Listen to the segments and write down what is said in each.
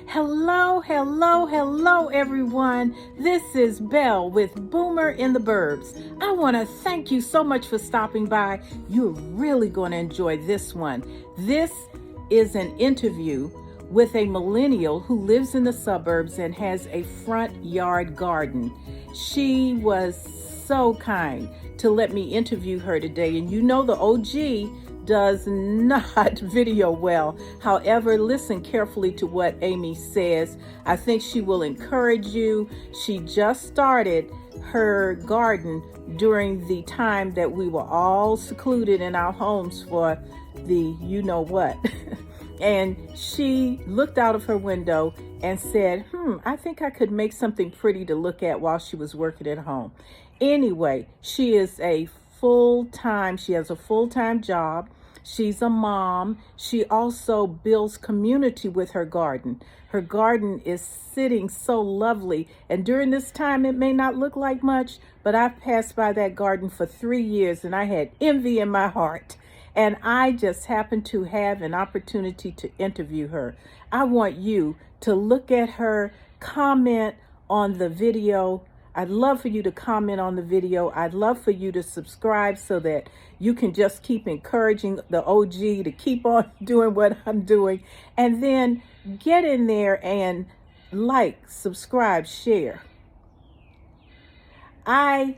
Hello, hello, hello, everyone. This is Belle with Boomer in the Burbs. I want to thank you so much for stopping by. You're really going to enjoy this one. This is an interview with a millennial who lives in the suburbs and has a front yard garden. She was so kind to let me interview her today. And you know the OG does not video well. However, listen carefully to what Amy says. I think she will encourage you. She just started her garden during the time that we were all secluded in our homes for the you know what. And she looked out of her window and said, I think I could make something pretty to look at while she was working at home. Anyway, she has a full-time job. She's a mom. She also builds community with her garden. Her garden is sitting so lovely. And during this time, it may not look like much, but I've passed by that garden for 3 years and I had envy in my heart. And I just happened to have an opportunity to interview her. I want you to look at her, comment on the video. I'd love for you to comment on the video. I'd love for you to subscribe so that you can just keep encouraging the OG to keep on doing what I'm doing. And then get in there and like, subscribe, share. I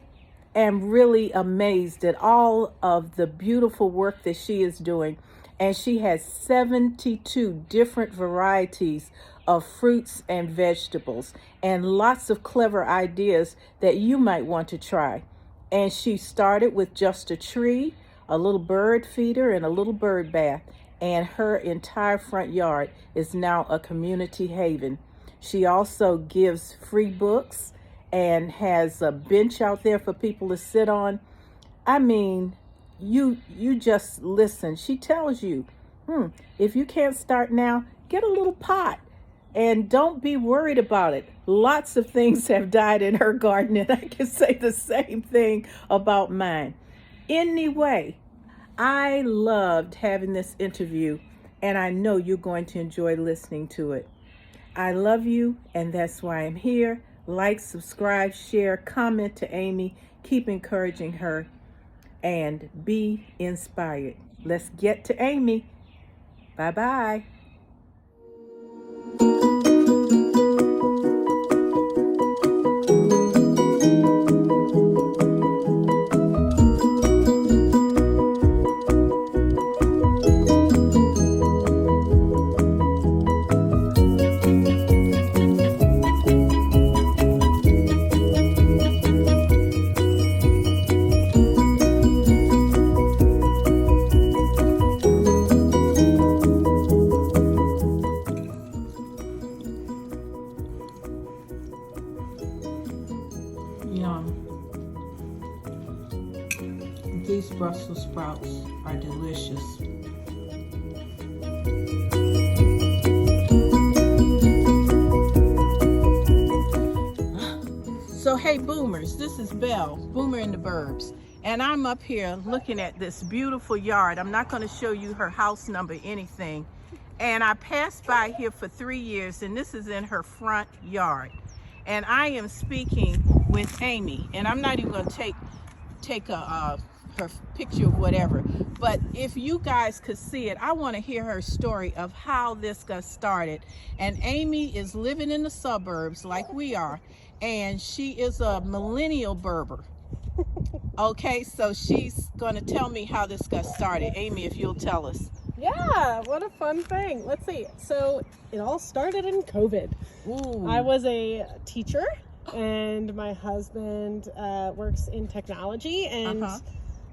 am really amazed at all of the beautiful work that she is doing. And she has 72 different varieties of fruits and vegetables and lots of clever ideas that you might want to try. And she started with just a tree, a little bird feeder, and a little bird bath. And her entire front yard is now a community haven. She also gives free books and has a bench out there for people to sit on. I mean, you just listen. She tells you, if you can't start now, get a little pot and don't be worried about it. Lots of things have died in her garden, and I can say the same thing about mine. Anyway, I loved having this interview, and I know you're going to enjoy listening to it. I love you, and that's why I'm here. Like, subscribe, share, comment to Amy. Keep encouraging her and be inspired. Let's get to Amy. Bye-bye. These Brussels sprouts are delicious. So hey boomers, this is Belle, Boomer in the Burbs. And I'm up here looking at this beautiful yard. I'm not going to show you her house number, anything. And I passed by here for 3 years, and this is in her front yard. And I am speaking with Amy, and I'm not even going to take her picture of whatever, but if you guys could see it, I want to hear her story of how this got started. And Amy is living in the suburbs like we are, and she is a millennial Berber. Okay, so she's going to tell me how this got started. Amy, if you'll tell us. Yeah, what a fun thing. Let's see. So it all started in COVID. Ooh. I was a teacher, and my husband works in technology, and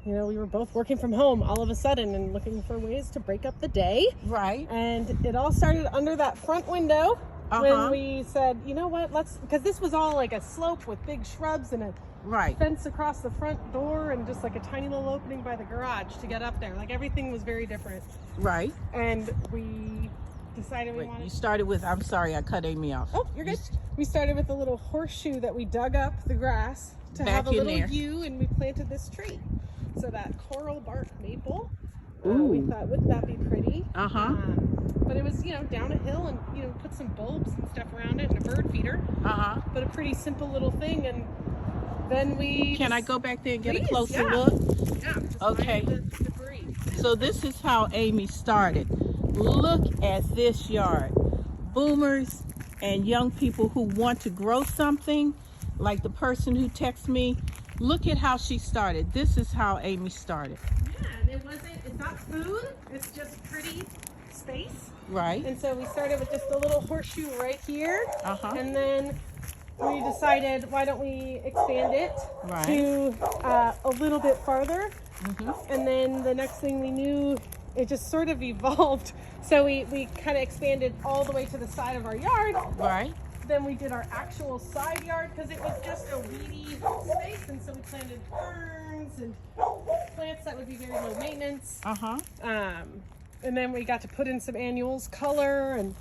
you know, we were both working from home all of a sudden and looking for ways to break up the day. Right. And it all started under that front window when we said, you know what, because this was all like a slope with big shrubs and a fence across the front door and just like a tiny little opening by the garage to get up there. Like everything was very different. Right. And we decided we wanted... You started with, I'm sorry, I cut Amy off. Oh, you're good. We started with a little horseshoe that we dug up the grass to have a little U, and we planted this tree. So that coral bark maple, we thought, wouldn't that be pretty? but it was, down a hill and, put some bulbs and stuff around it and a bird feeder. But a pretty simple little thing. And then Can I go back there and get a Please, closer yeah. look? Yeah. Just Okay. find the debris. So this is how Amy started. Look at this yard. Boomers and young people who want to grow something, like the person who texted me, look at how she started. This is how Amy started. Yeah, and it's not food, it's just pretty space. Right. And so we started with just a little horseshoe right here. And then we decided, why don't we expand it to a little bit farther. And then the next thing we knew, it just sort of evolved. So we kind of expanded all the way to the side of our yard. Right. Then we did our actual side yard because it was just a weedy space. And so we planted ferns and plants that would be very low maintenance. And then we got to put in some annuals, color, and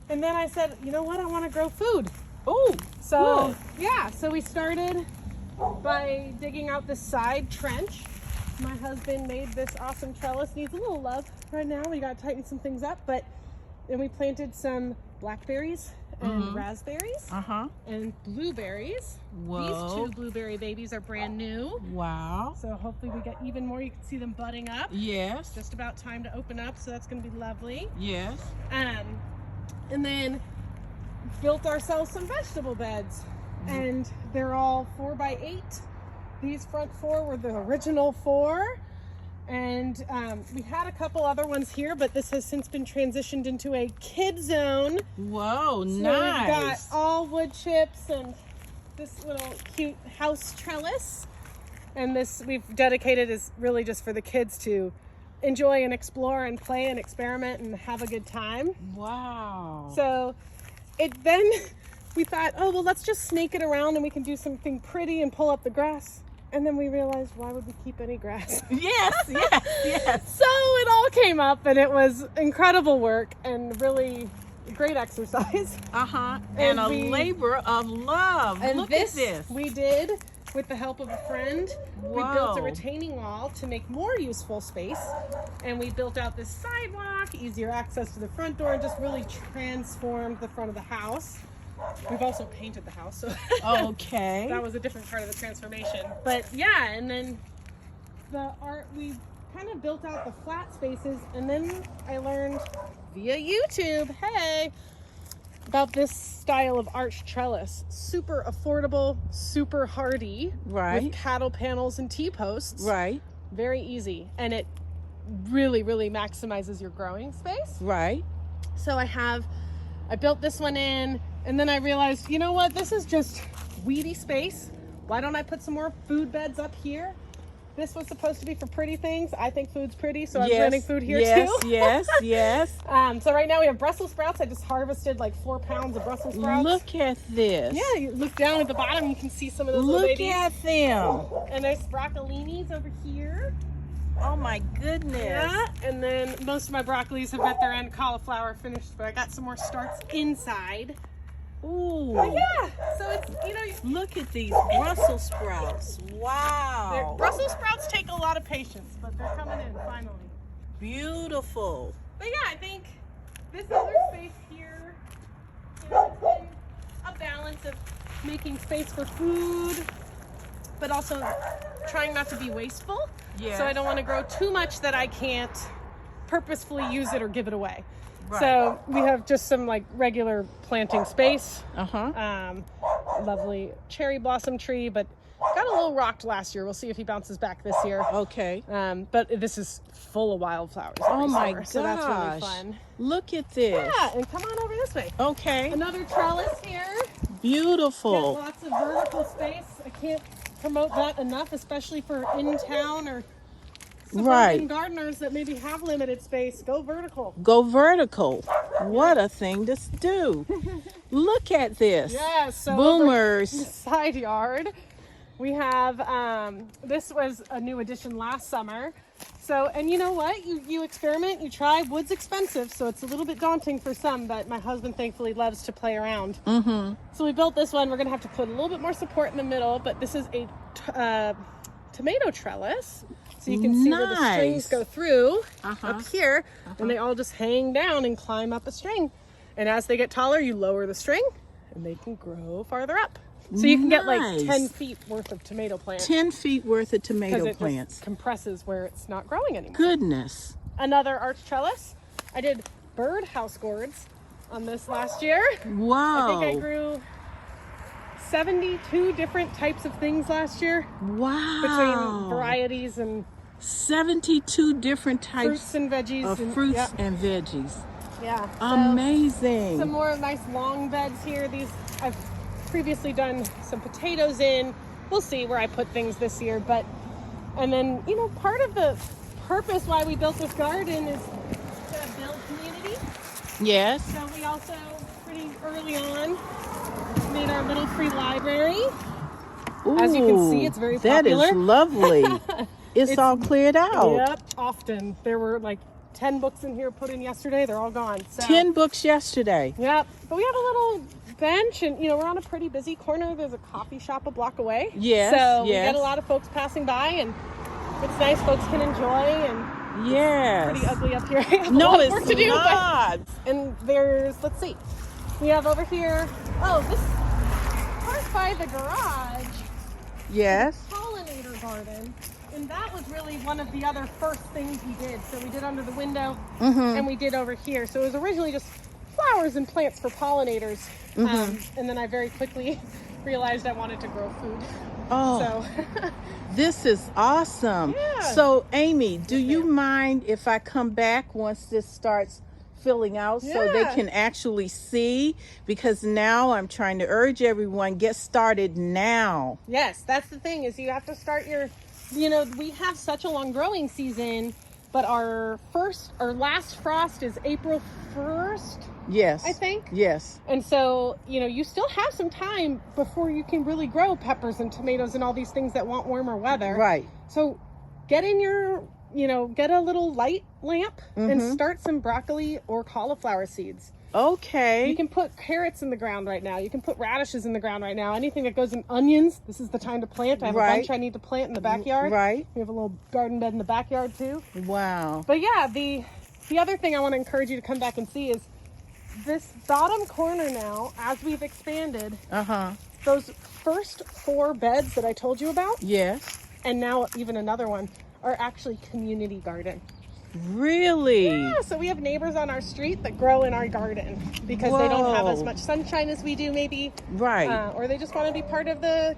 then I said, you know what, I want to grow food. Oh, so yeah, so we started by digging out this side trench. My husband made this awesome trellis. Needs a little love right now. We got to tighten some things up, but then we planted some blackberries and raspberries and blueberries. Whoa. These 2 blueberry babies are brand new. Wow. So hopefully we get even more. You can see them budding up. Yes. Just about time to open up, so that's going to be lovely. Yes. And then built ourselves some vegetable beds, and they're all 4x8. These front 4 were the original 4, and we had a couple other ones here, but this has since been transitioned into a kid zone. Whoa, So nice. we've got all wood chips and this little cute house trellis, and this we've dedicated is really just for the kids to enjoy and explore and play and experiment and have a good time. Wow. So then we thought, oh, well, let's just snake it around and we can do something pretty and pull up the grass. And then we realized, why would we keep any grass? Yes. So it all came up, and it was incredible work and really great exercise. And a labor of love. And Look at this. We did with the help of a friend. Whoa. We built a retaining wall to make more useful space, and we built out this sidewalk, easier access to the front door, and just really transformed the front of the house. We've also painted the house, so Okay. that was a different part of the transformation. But yeah, and then we kind of built out the flat spaces, and then I learned via YouTube, about this style of arched trellis. Super affordable, super hardy, with cattle panels and T-posts. Right. Very easy, and it really, really maximizes your growing space. Right. So I built this one in, and then I realized, you know what, this is just weedy space. Why don't I put some more food beds up here? This was supposed to be for pretty things. I think food's pretty, so I'm planting food here too. Yes. So right now we have Brussels sprouts. I just harvested like 4 pounds of Brussels sprouts. Look at this. Yeah, you look down at the bottom, you can see some of those little Look babies. at them. And there's broccolinis over here. Oh my goodness. Yeah, and then most of my broccolis have met their end. Cauliflower finished, but I got some more starts inside. Ooh. But yeah, so it's, Look at these Brussels sprouts. Wow. Brussels sprouts take a lot of patience, but they're coming in finally. Beautiful. But yeah, I think this other space here, it's been a balance of making space for food, but also trying not to be wasteful. Yeah. So I don't want to grow too much that I can't purposefully use it or give it away. Right. So we have just some like regular planting space. Lovely cherry blossom tree, but got a little rocked last year. We'll see if he bounces back this year. Okay. But this is full of wildflowers. Oh my summer, gosh. so that's really fun. Look at this. Yeah, and come on over this way. Okay. Another trellis here. Beautiful. Got lots of vertical space. I can't promote that enough, especially for in town or suburban gardeners that maybe have limited space. Go vertical. Go vertical. What a thing to do. Look at this. Yeah, so Boomers. over the side yard, we have, this was a new addition last summer. So, and you know what? You experiment, you try. Wood's expensive, so it's a little bit daunting for some, but my husband thankfully loves to play around. So we built this one. We're going to have to put a little bit more support in the middle, but this is a tomato trellis. So you can see where the strings go through up here, and they all just hang down and climb up a string. And as they get taller, you lower the string and they can grow farther up. So you can get like 10 feet worth of tomato plants. 10 feet worth of tomato plants. Just compresses where it's not growing anymore. Goodness. Another arch trellis. I did bird house gourds on this last year. Wow. I think I grew 72 different types of things last year. Wow. Between varieties and 72 different types fruits and veggies. Of fruits and veggies. Yeah. Amazing. Some more nice long beds here. These I've previously done some potatoes in. We'll see where I put things this year. And then, you know, part of the purpose why we built this garden is to build community. Yes. So we also, pretty early on, made our little free library. Ooh, as you can see, it's very popular. That is lovely. It's all cleared out. Yep, often. There were like 10 books in here put in yesterday. They're all gone. So. 10 books yesterday. Yep. But we have a little bench, and, you know, we're on a pretty busy corner. There's a coffee shop a block away. Yes, So we get a lot of folks passing by, and it's nice. Folks can enjoy, and yes. it's pretty ugly up here. I have a No, lot of it's work to do, not. And there's, let's see, we have over here, this part by the garage. Yes. Pollinator garden. And that was really one of the other first things we did. So we did under the window, and we did over here. So it was originally just flowers and plants for pollinators. And then I very quickly realized I wanted to grow food. Oh, So this is awesome. Yeah. So, Amy, do you mind if I come back once this starts filling out so they can actually see? Because now I'm trying to urge everyone, get started now. Yes, that's the thing, is you have to start your, you know, we have such a long growing season, but our last frost is April 1st. Yes. I think. Yes. And so, you know, you still have some time before you can really grow peppers and tomatoes and all these things that want warmer weather. Right. So get in your, you know, get a little light lamp and start some broccoli or cauliflower seeds. Okay. You can put carrots in the ground right now. You can put radishes in the ground right now. Anything that goes in onions, this is the time to plant. I have a bunch I need to plant in the backyard. Right. We have a little garden bed in the backyard too. Wow. But yeah, the other thing I want to encourage you to come back and see is this bottom corner now, as we've expanded, those first 4 beds that I told you about, Yes. and now even another one, are actually community garden. Really? Yeah, so we have neighbors on our street that grow in our garden because they don't have as much sunshine as we do, maybe. Right. Or they just want to be part of the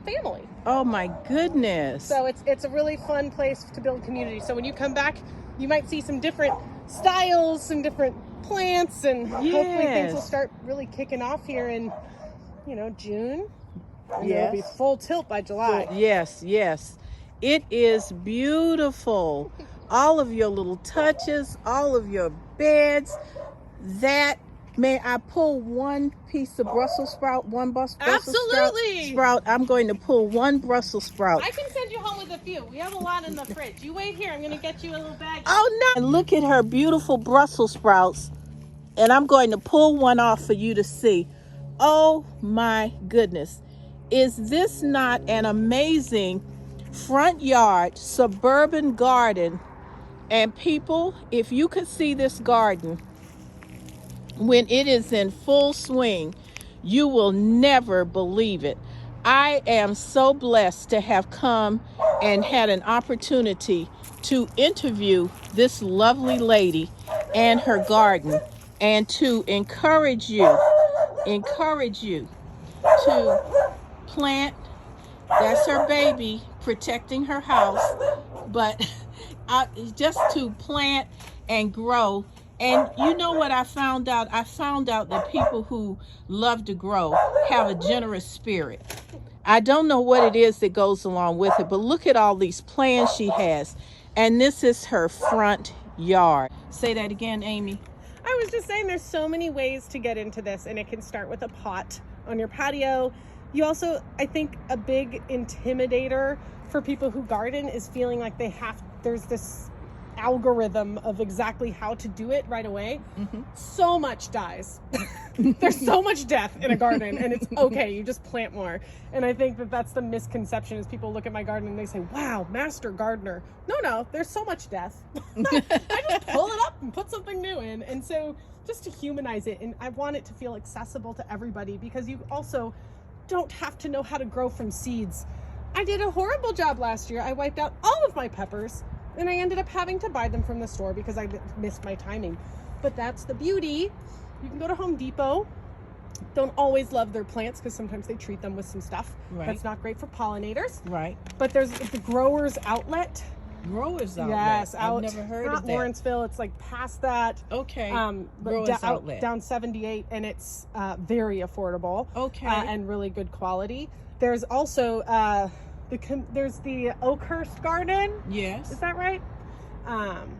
family. Oh my goodness. So it's a really fun place to build community. So when you come back, you might see some different styles, some different plants, and hopefully things will start really kicking off here in, you know, June. And it'll be full tilt by July. Yes, yes. It is beautiful. All of your little touches, all of your beds. May I pull one piece of Brussels sprout, Absolutely. sprout? I'm going to pull one Brussels sprout. I can send you home with a few. We have a lot in the fridge. You wait here. I'm going to get you a little bag. Oh, no. And look at her beautiful Brussels sprouts. And I'm going to pull one off for you to see. Oh, my goodness. Is this not an amazing front yard, suburban garden? And people, if you could see this garden when it is in full swing, you will never believe it. I am so blessed to have come and had an opportunity to interview this lovely lady and her garden, and to encourage you to plant. That's her baby protecting her house, but just to plant and grow. And you know what I found out? I found out that people who love to grow have a generous spirit. I don't know what it is that goes along with it, but look at all these plants she has. And this is her front yard. Say that again, Amy. I was just saying there's so many ways to get into this, and it can start with a pot on your patio. You also, I think a big intimidator for people who garden is feeling like there's this algorithm of exactly how to do it right away, so much dies. There's so much death in a garden, and it's okay. You just plant more. And I think that that's the misconception is people look at my garden and they say, wow, master gardener. No, there's so much death. I just pull it up and put something new in. And so just to humanize it, and I want it to feel accessible to everybody, because you also don't have to know how to grow from seeds. I did a horrible job last year. I wiped out all of my peppers, and I ended up having to buy them from the store because I missed my timing. But that's the beauty. You can go to Home Depot. Don't always love their plants because sometimes they treat them with some stuff. Right. That's not great for pollinators. Right. But there's the Growers Outlet. Growers Outlet. Yes, I've never heard of that. Lawrenceville. It's like past that. Okay. But Growers Outlet. down 78, and it's very affordable. Okay. And really good quality. There's also there's the Oakhurst Garden. Yes. Is that right?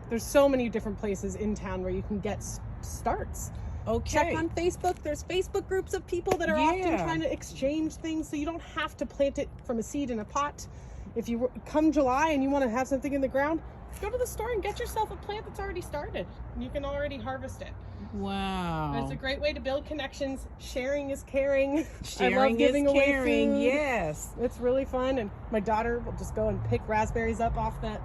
There's so many different places in town where you can get starts. Okay. Check on Facebook. There's Facebook groups of people that are often trying to exchange things, so you don't have to plant it from a seed in a pot. If you come July and you want to have something in the ground, go to the store and get yourself a plant that's already started, and you can already harvest it. Wow. It's a great way to build connections. Sharing is caring. Sharing I love giving is away caring. food. Yes. It's really fun, and my daughter will just go and pick raspberries up off that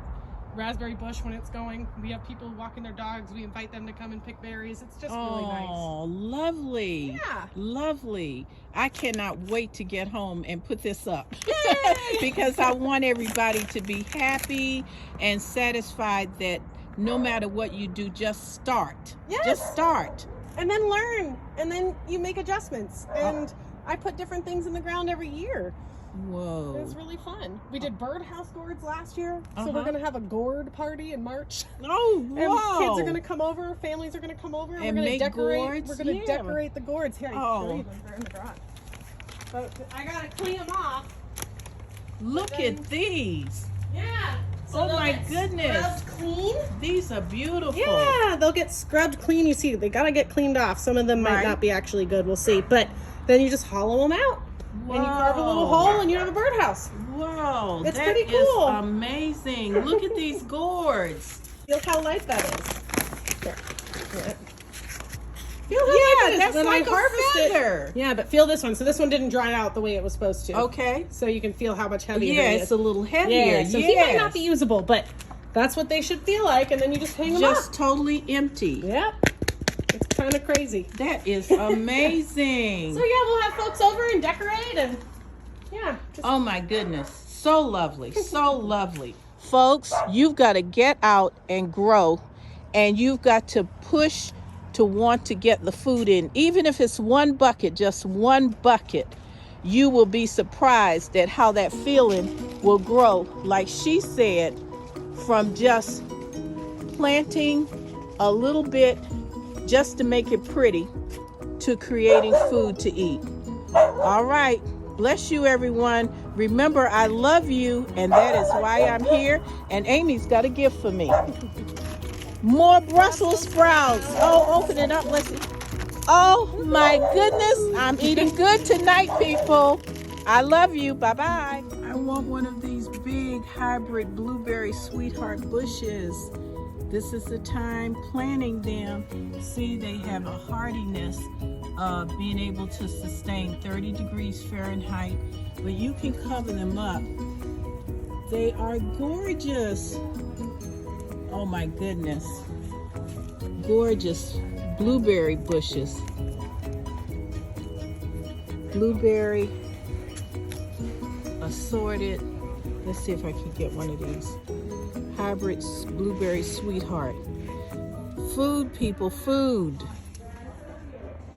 raspberry bush when it's going. We have people walking their dogs. We invite them to come and pick berries. It's just really nice. Oh, lovely. Yeah. Lovely. I cannot wait to get home and put this up because I want everybody to be happy and satisfied that no matter what you do, just start. Yes. Just start. And then learn. And then you make adjustments. And I put different things in the ground every year. Whoa. It was really fun. We did birdhouse gourds last year, so we're going to have a gourd party in March. Oh, And wow. kids are going to come over, families are going to come over, and And we're going to make decorate. gourds? We're going to Yeah. decorate the gourds. Here, I Oh. can show you them. They're in the garage. But I got to clean them off. Look at these. Yeah. Oh they'll my get goodness. scrubbed clean. These are beautiful. Yeah, they'll get scrubbed clean. You see, they got to get cleaned off. Some of them might Right. not be actually good. We'll see. But then you just hollow them out. Wow. And you carve a little hole and you have a birdhouse. Wow. It's that pretty is cool. amazing. Look at these gourds. Feel how light that is. There. Yeah. Feel how Yeah, light that is. that's When like I a harvest feather. it. Yeah, but feel this one. So this one didn't dry out the way it was supposed to. Okay. So you can feel how much heavier Yeah, it is. it's a little heavier. Yeah, so he might not be usable, but that's what they should feel like, and then you just hang them Just up. totally empty. Yep. It's kind of crazy. That is amazing. So yeah, we'll have folks over and decorate, and yeah. Just Oh my goodness. So lovely. So lovely. Folks, you've got to get out and grow, and you've got to push to want to get the food in. Even if it's one bucket, just one bucket, you will be surprised at how that feeling will grow. Like she said, from just planting a little bit just to make it pretty to creating food to eat. All right. Bless you, everyone. Remember, I love you, and that is why I'm here. And Amy's got a gift for me. More Brussels sprouts. Oh, open it up. Let's see. Oh, my goodness. I'm eating good tonight, people. I love you. Bye-bye. I want one of these big hybrid blueberry sweetheart bushes. This is the time planting them. See, they have a hardiness of being able to sustain 30 degrees Fahrenheit, but you can cover them up. They are gorgeous. Oh my goodness. Gorgeous blueberry bushes. Blueberry assorted. Let's see if I can get one of these. Hybrid blueberry sweetheart. Food, people, food.